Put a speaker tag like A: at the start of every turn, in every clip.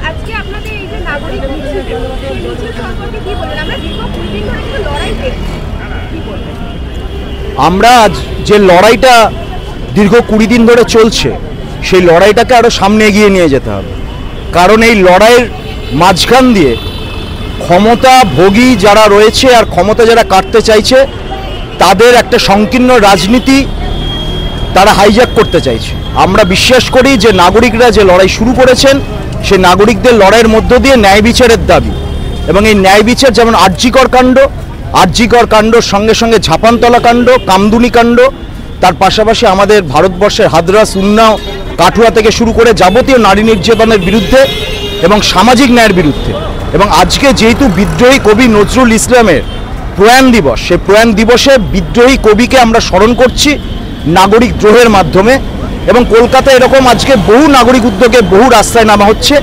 A: আজকে আপনাদের এই যে নাগরিক মিছিল, সেই মিছিল সম্পর্কে কি বলবেন? আমরা দীর্ঘ 2 দিন ধরে কিন্তু লড়াই দেখছি, কি বলবেন?
B: আমরা আজ যে লড়াইটা দীর্ঘ 20 দিন ধরে চলছে, সেই লড়াইটাকে আরও সামনে এগিয়ে নিয়ে যেতে হবে। কারণ এই লড়াইয়ের মাঝখান দিয়ে ক্ষমতা ভোগী যারা রয়েছে আর ক্ষমতা যারা কাটতে চাইছে, তাদের একটা সংকীর্ণ রাজনীতি তারা হাইজ্যাক করতে চাইছে। আমরা বিশ্বাস করি যে নাগরিকরা যে লড়াই শুরু করেছেন, সেই নাগরিকদের লড়াইয়ের মধ্য দিয়ে ন্যায় বিচারের দাবি, এবং এই ন্যায় বিচার যেমন আরজিকর কাণ্ডর সঙ্গে সঙ্গে ঝাপানতলা কাণ্ড, কামদুনি কাণ্ড, তার পাশাপাশি আমাদের ভারতবর্ষের হাদরাস, উন্নাও, কাঠুয়া থেকে শুরু করে যাবতীয় নারী নির্যাতনের বিরুদ্ধে এবং সামাজিক ন্যায়ের বিরুদ্ধে। এবং আজকে যেহেতু বিদ্রোহী কবি নজরুল ইসলামের প্রয়াণ দিবস, সেই প্রয়াণ দিবসে বিদ্রোহী কবিকে আমরা স্মরণ করছি নাগরিক দ্রোহের মাধ্যমে। এবং কলকাতায় এরকম আজকে বহু নাগরিক উদ্যোগে বহু রাস্তায় নামা হচ্ছে।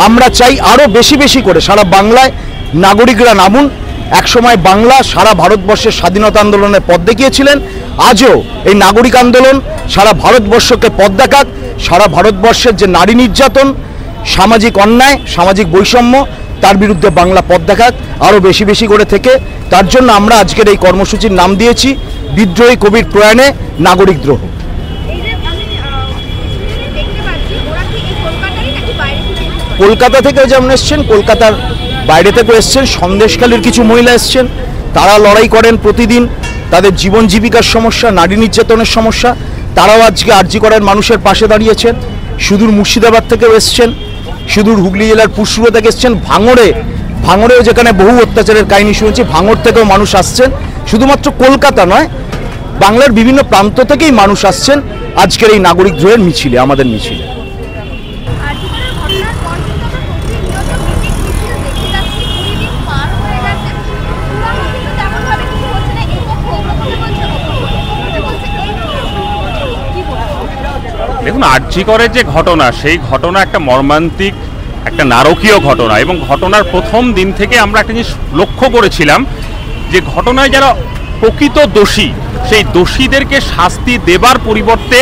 B: আমরা চাই আরও বেশি বেশি করে সারা বাংলায় নাগরিকরা নামুন। একসময় বাংলা সারা ভারতবর্ষের স্বাধীনতা আন্দোলনের পথ দেখিয়েছিলেন, আজও এই নাগরিক আন্দোলন সারা ভারতবর্ষকে পথ দেখাক। সারা ভারতবর্ষের যে নারী নির্যাতন, সামাজিক অন্যায়, সামাজিক বৈষম্য, তার বিরুদ্ধে বাংলা পথ দেখাক আরও বেশি বেশি করে থেকে। তার জন্য আমরা আজকের এই কর্মসূচির নাম দিয়েছি বিদ্রোহী কবির প্রয়াণে নাগরিক দ্রোহ। কলকাতা থেকেও যেমন এসছেন, কলকাতার বাইরে থেকেও এসছেন, সন্দেশখালীর কিছু মহিলা এসছেন। তারা লড়াই করেন প্রতিদিন, তাদের জীবন জীবিকার সমস্যা, নারী নির্যাতনের সমস্যা, তারাও আজকে আরজি করেন মানুষের পাশে দাঁড়িয়েছেন। সুদূর মুর্শিদাবাদ থেকেও এসছেন, সুদূর হুগলি জেলার পুরসুরা থেকে এসছেন, ভাঙড়েও যেখানে বহু অত্যাচারের কাহিনী শুনেছি, ভাঙড় থেকেও মানুষ আসছেন। শুধুমাত্র কলকাতা নয়, বাংলার বিভিন্ন প্রান্ত থেকেই মানুষ আসছেন আজকের এই নাগরিক দ্রোহের মিছিলে, আমাদের মিছিলে।
C: দেখুন, আরজি করের যে ঘটনা, সেই ঘটনা একটা মর্মান্তিক, একটা নারকীয় ঘটনা। এবং ঘটনার প্রথম দিন থেকে আমরা একটা জিনিস লক্ষ্য করেছিলাম যে ঘটনায় যারা প্রকৃত দোষী, সেই দোষীদেরকে শাস্তি দেবার পরিবর্তে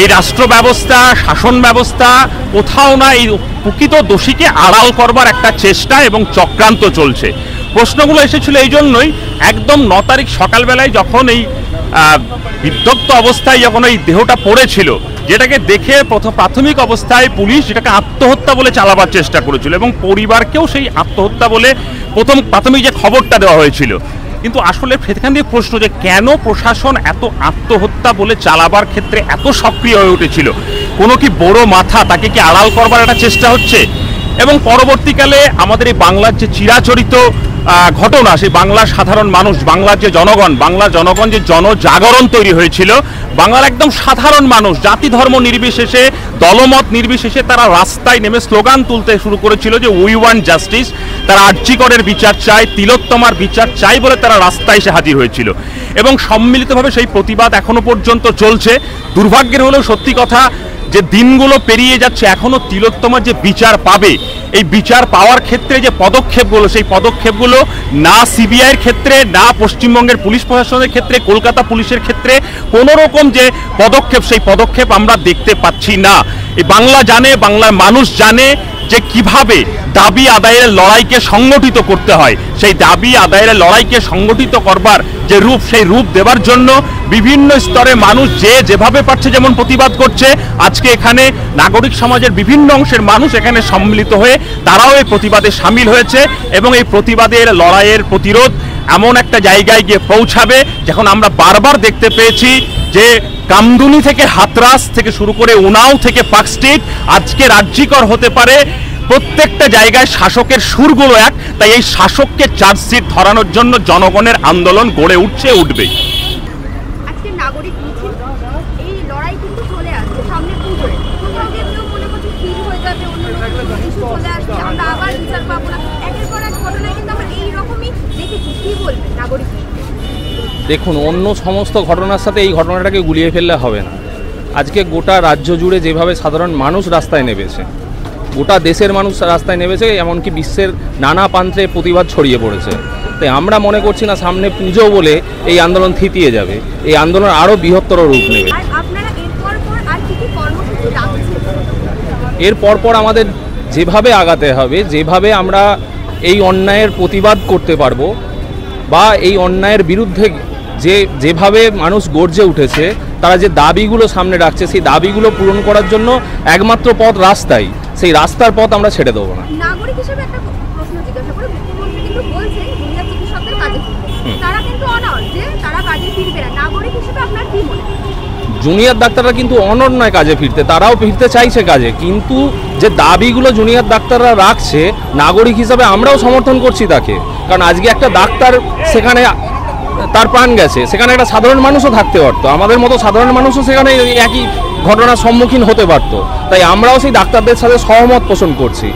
C: এই রাষ্ট্র ব্যবস্থা, শাসন ব্যবস্থা কোথাও না এই প্রকৃত দোষীকে আড়াল করবার একটা চেষ্টা এবং চক্রান্ত চলছে। প্রশ্নগুলো এসেছিল এই জন্যই, একদম 9 তারিখ সকালবেলায় যখন এই বিদগ্ধ অবস্থায় যখন এই দেহটা পড়েছিল, যেটাকে দেখে প্রাথমিক অবস্থায় পুলিশ যেটাকে আত্মহত্যা বলে চালাবার চেষ্টা করেছিল, এবং পরিবারকেও সেই আত্মহত্যা বলে প্রাথমিক যে খবরটা দেওয়া হয়েছিল। কিন্তু আসলে সেখান থেকে প্রশ্ন যে কেন প্রশাসন এত আত্মহত্যা বলে চালাবার ক্ষেত্রে এত সক্রিয় হয়ে উঠেছিল? কোনো কি বড় মাথা, তাকে কি আড়াল করবার একটা চেষ্টা হচ্ছে? এবং পরবর্তীকালে আমাদের এই বাংলার যে চিরাচরিত ঘটনা, সেই বাংলার সাধারণ মানুষ, বাংলার যে জনগণ যে জনজাগরণ তৈরি হয়েছিল, বাংলার একদম সাধারণ মানুষ জাতি ধর্ম নির্বিশেষে, দলমত নির্বিশেষে তারা রাস্তায় নেমে স্লোগান তুলতে শুরু করেছিল যে উই ওয়ান্ট জাস্টিস। তারা আরজি করের বিচার চায়, তিলোত্তমার বিচার চাই বলে তারা রাস্তায় এসে হাজির হয়েছিল। এবং সম্মিলিতভাবে সেই প্রতিবাদ এখনো পর্যন্ত চলছে। দুর্ভাগ্যের হলেও সত্যি কথা যে দিনগুলো পেরিয়ে যাচ্ছে, এখনো তিলোত্তমার যে বিচার পাবে, এই বিচার পাওয়ার ক্ষেত্রে যে পদক্ষেপগুলো, সেই পদক্ষেপগুলো না সিবিআইয়ের ক্ষেত্রে, না পশ্চিমবঙ্গের পুলিশ প্রশাসনের ক্ষেত্রে, কলকাতা পুলিশের ক্ষেত্রে কোনো রকম যে পদক্ষেপ, সেই পদক্ষেপ আমরা দেখতে পাচ্ছি না। এই বাংলা জানে, বাংলার মানুষ জানে যে কিভাবে দাবি আদায়ের লড়াইকে সংগঠিত করতে হয়। সেই দাবি আদায়ের লড়াইকে সংগঠিত করবার যে রূপ, সেই রূপ দেবার জন্য বিভিন্ন স্তরে মানুষ যেভাবে পারছে যেমন প্রতিবাদ করছে। আজকে এখানে নাগরিক সমাজের বিভিন্ন অংশের মানুষ এখানে সম্মিলিত হয়ে তারাও এই প্রতিবাদে সামিল হয়েছে, এবং এই প্রতিবাদের লড়াইয়ের প্রতিরোধ এমন একটা জায়গায় গিয়ে পৌঁছাবে যখন আমরা বারবার দেখতে পেয়েছি যে কামদুনি থেকে হাতরাস থেকে শুরু করে উনাও থেকে পার্ক স্ট্রিট আজকে রাজ্যিকর হতে পারে। প্রত্যেকটা জায়গায় শাসকের সুরগুলো এক, তাই এই শাসককে চার্জশিট ধরানোর জন্য জনগণের আন্দোলন গড়ে উঠবে।
A: আজকে নাগরিক মিছিল, এই লড়াই কিন্তু চলে আসছে সামনে পুজোয়। কোথাও গিয়ে কেউ মনে করছে ফিল হয়ে যাবে, অন্য কিছু চলে আসছে, আমরা আবার বিচার পাবো না। একের পর এক ঘটনায় কিন্তু আমরা এইরকমই দেখেছি। কি বলবেন নাগরিক?
D: দেখুন, অন্য সমস্ত ঘটনার সাথে এই ঘটনাটাকে গুলিয়ে ফেললে হবে না। আজকে গোটা রাজ্য জুড়ে যেভাবে সাধারণ মানুষ রাস্তায় নেমেছে, গোটা দেশের মানুষ রাস্তায় নেমেছে, এমনকি বিশ্বের নানা প্রান্তে প্রতিবাদ ছড়িয়ে পড়েছে। তাই আমরা মনে করছি না সামনে পুজো বলে এই আন্দোলন থিতিয়ে যাবে, এই আন্দোলন আরও বৃহত্তর রূপ নেবে।
A: আপনারা এর পর আর কি কি কর্মসূচি রাখছেন?
D: এর পরপর আমাদের যেভাবে আগাতে হবে, যেভাবে আমরা এই অন্যায়ের প্রতিবাদ করতে পারবো বা এই অন্যায়ের বিরুদ্ধে যেভাবে মানুষ গর্জে উঠেছে, তারা যে দাবিগুলো সামনে রাখছে সেই দাবিগুলো পূরণ করার জন্য একমাত্র পথ রাস্তাই। সেই রাস্তার পথ আমরা ছেড়ে দেবো না।
A: নাগরিক হিসেবে একটা প্রশ্ন জিজ্ঞাসা করে, মুখ্যমন্ত্রী কিন্তু বলছেন জুনিয়র চিকিৎসকদের কাজে ফিরবে, তারা কিন্তু অনড় যে তারা কাজে ফিরবে না। নাগরিক হিসেবে আপনার কি মনে হয়?
D: জুনিয়র ডাক্তাররা কিন্তু অনড় নয় কাজে ফিরতে, তারাও ফিরতে চাইছে কাজে, কিন্তু যে দাবিগুলো জুনিয়র ডাক্তাররা রাখছে নাগরিক হিসাবে আমরাও সমর্থন করছি তাকে। কারণ আজকে একটা ডাক্তার সেখানে তার প্রাণ গেছে, সেখানে একটা সাধারণ মানুষও থাকতে পারতো, আমাদের মতো সাধারণ মানুষও সেখানে একই ঘটনার সম্মুখীন হতে পারতো। তাই আমরাও সেই ডাক্তারদের সাথে সহমত পোষণ করছি।